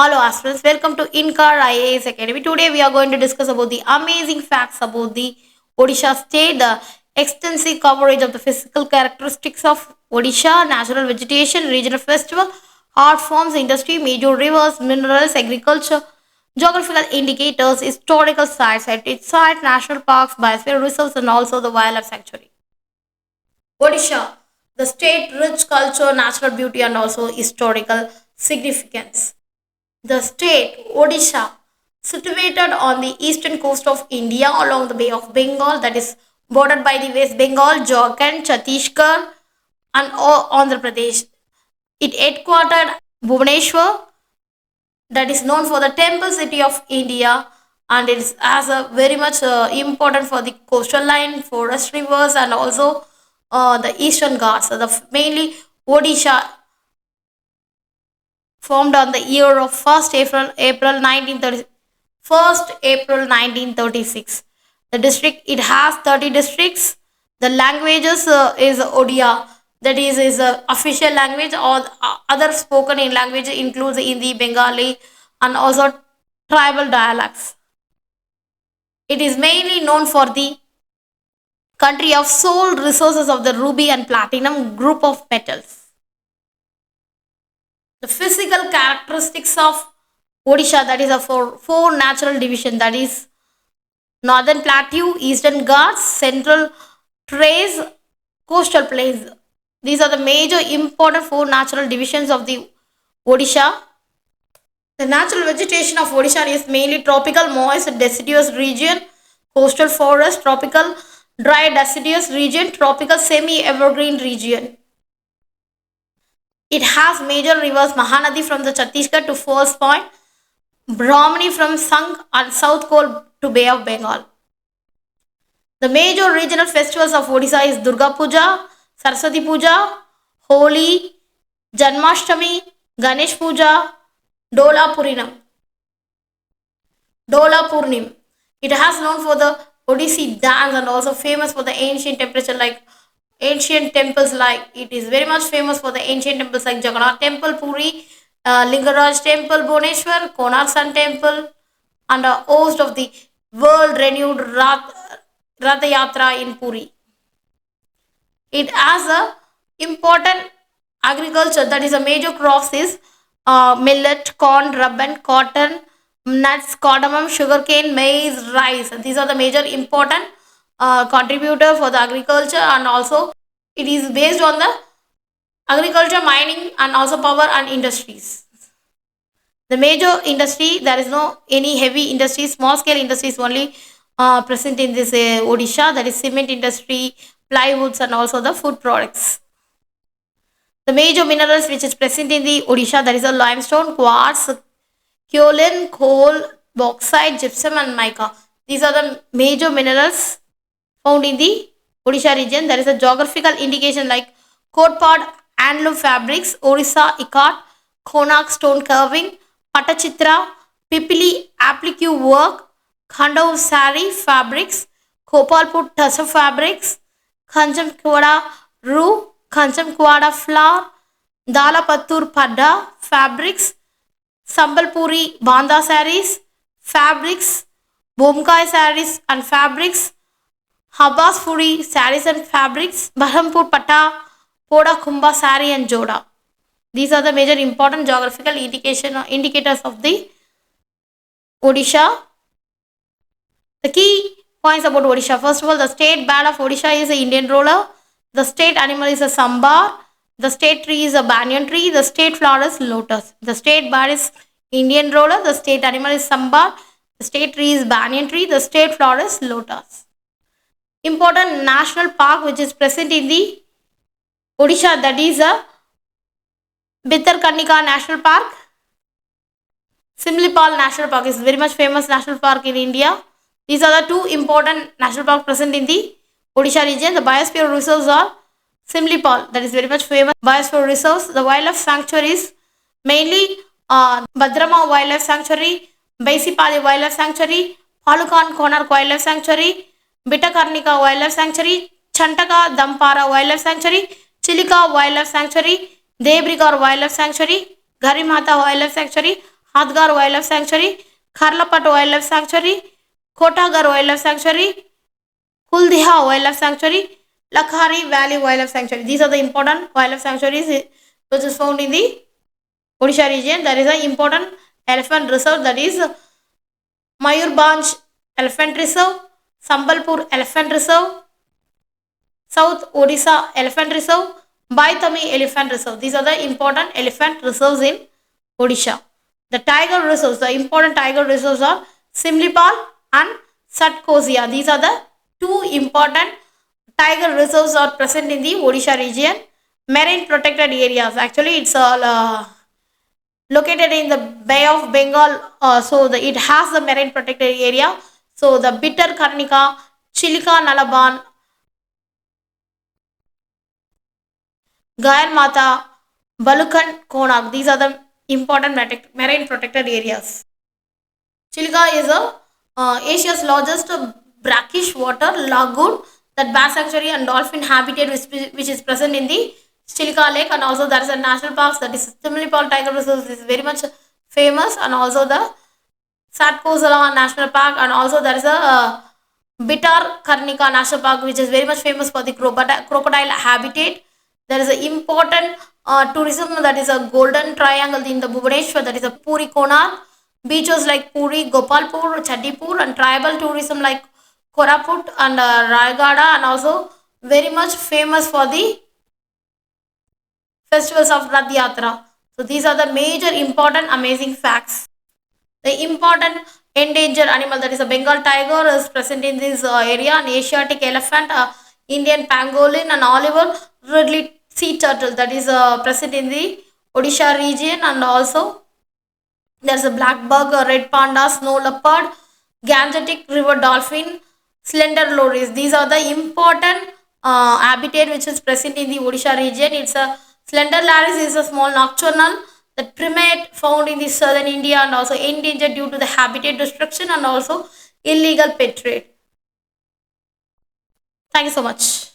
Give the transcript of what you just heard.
Hello aspirants, welcome to INCAR IAS Academy. Today we are going to discuss about the amazing facts about the Odisha state, the extensive coverage of the physical characteristics of Odisha, natural vegetation, regional festival, art forms, industry, major rivers, minerals, agriculture, geographical indicators, historical sites, heritage sites, national parks, biosphere reserves, and also the wildlife sanctuary. Odisha, the state rich culture, natural beauty, and also historical significance. The state, Odisha, situated on the eastern coast of India along the Bay of Bengal, that is bordered by the West Bengal, Jharkhand, Chhattisgarh, and Andhra Pradesh. It headquartered Bhubaneswar, that is known for the temple city of India, and it is as a very much important for the coastal line, forest rivers, and also the eastern Ghats. So the mainly Odisha formed on the year of 1st April 1930, 1st April 1936. The district, it has 30 districts. The languages is Odia, that is a official language, or other spoken in language includes Hindi, Bengali, and also tribal dialects. It is mainly known for the country of sole resources of the ruby and platinum group of metals. The physical characteristics of Odisha, that is a four natural division, that is Northern Plateau, Eastern Ghats, Central Trace, Coastal Plains. These are the major important four natural divisions of the Odisha. The natural vegetation of Odisha is mainly tropical moist deciduous region, coastal forest, tropical dry deciduous region, tropical semi-evergreen region. It has major rivers Mahanadi from the Chhattisgarh to Falls Point, Brahmani from Sangh and South Col to Bay of Bengal. The major regional festivals of Odisha is Durga Puja, Saraswati Puja, Holi, Janmashtami, Ganesh Puja, Dola Purinam. Dola Purnim. It has known for the Odissi dance and also famous for the ancient temperature like ancient temples, like it is very much famous for the ancient temples like Jagannath Temple, Puri, Lingaraj Temple, Bhubaneswar, Konark Sun Temple, and a host of the world renowned Ratha Yatra in Puri. It has a important agriculture, that is a major crops is millet, corn, rubber, cotton, nuts, cardamom, sugarcane, maize, rice. These are the major important contributor for the agriculture, and also it is based on the agriculture, mining, and also power and industries. The major industry, there is no any heavy industry, small scale industries only present in this Odisha, that is cement industry, plywoods, and also the food products. The major minerals which is present in the Odisha, that is a limestone, quartz, kaolin, coal, bauxite, gypsum, and mica. These are the major minerals found in the Odisha region. There is a geographical indication like Kotpad handloom fabrics, Orissa ikat, Konark stone carving, Patachitra, Pipili applique work, Khandav sari fabrics, Gopalpur tussar fabrics, Kanchamkwada roo, Kanchamkwada flower, Dalapattur padda fabrics, Sambalpuri Banda saris, fabrics, Bomkai saris and fabrics, Habas Puri saris and fabrics, Berhampur Pata, Poda Kumbha sari and Joda. These are the major important geographical indicators of the Odisha. The key points about Odisha. First of all, the state bird of Odisha is the Indian roller. The state animal is a sambar. The state tree is a banyan tree. The state flower is lotus. The state bird is Indian roller. The state animal is sambar. The state tree is banyan tree. The state flower is lotus. Important national park which is present in the Odisha, that is a Bhitarkanika National Park. Simlipal National Park is very much famous national park in India. These are the two important national parks present in the Odisha region. The biosphere reserves are Simlipal, that is very much famous biosphere reserves. The wildlife sanctuaries mainly Badrama Wildlife Sanctuary, Baisipali Wildlife Sanctuary, Palukan Konark Wildlife Sanctuary, Bitakarnika Wildlife Sanctuary, Chantaka Dampara Wildlife Sanctuary, Chilika Wildlife Sanctuary, Debrigar Wildlife Sanctuary, Garimata Wildlife Sanctuary, Hadgar Wildlife Sanctuary, Kharlapat Wildlife Sanctuary, Kotagar Wildlife Sanctuary, Kuldiha Wildlife Sanctuary, Lakhari Valley Wildlife Sanctuary. These are the important wildlife sanctuaries which is found in the Odisha region. There is an important elephant reserve, that is Mayurbhanj Elephant Reserve, Sambalpur Elephant Reserve, South Odisha Elephant Reserve, Baitami Elephant Reserve. These are the important elephant reserves in Odisha. The tiger reserves, the important tiger reserves are Simlipal and Satkosia. These are the two important tiger reserves are present in the Odisha region. Marine protected areas. Actually, it's all located in the Bay of Bengal. It has the marine protected area. So the Bitter Karnika, Chilika Nalaban, Gayal Mata, Balukan Konak. These are the important marine protected areas. Chilka is Asia's largest brackish water lagoon, that bass sanctuary and dolphin habitat which is present in the Chilka Lake, and also there is a national park, that is Simlipal Tiger Reserve is very much famous, and also the Satkozala National Park, and also there is a Bitar Karnika National Park which is very much famous for the crocodile habitat. There is an important tourism, that is a golden triangle in the Bhubaneswar, that is a Puri Konar. Beaches like Puri, Gopalpur, Chandipur, and tribal tourism like Koraput and Raigada, and also very much famous for the festivals of Rath Yatra. So these are the major important amazing facts. The important endangered animal, that is a Bengal tiger, is present in this area, an Asiatic elephant, Indian pangolin, and Oliver Ridley sea turtle, that is present in the Odisha region, and also there's a black bug, a red panda, snow leopard, Gangetic river dolphin, slender loris. These are the important habitat which is present in the Odisha region. It's a slender loris is a small nocturnal that primate found in the southern India and also endangered due to the habitat destruction and also illegal pet trade. Thank you so much.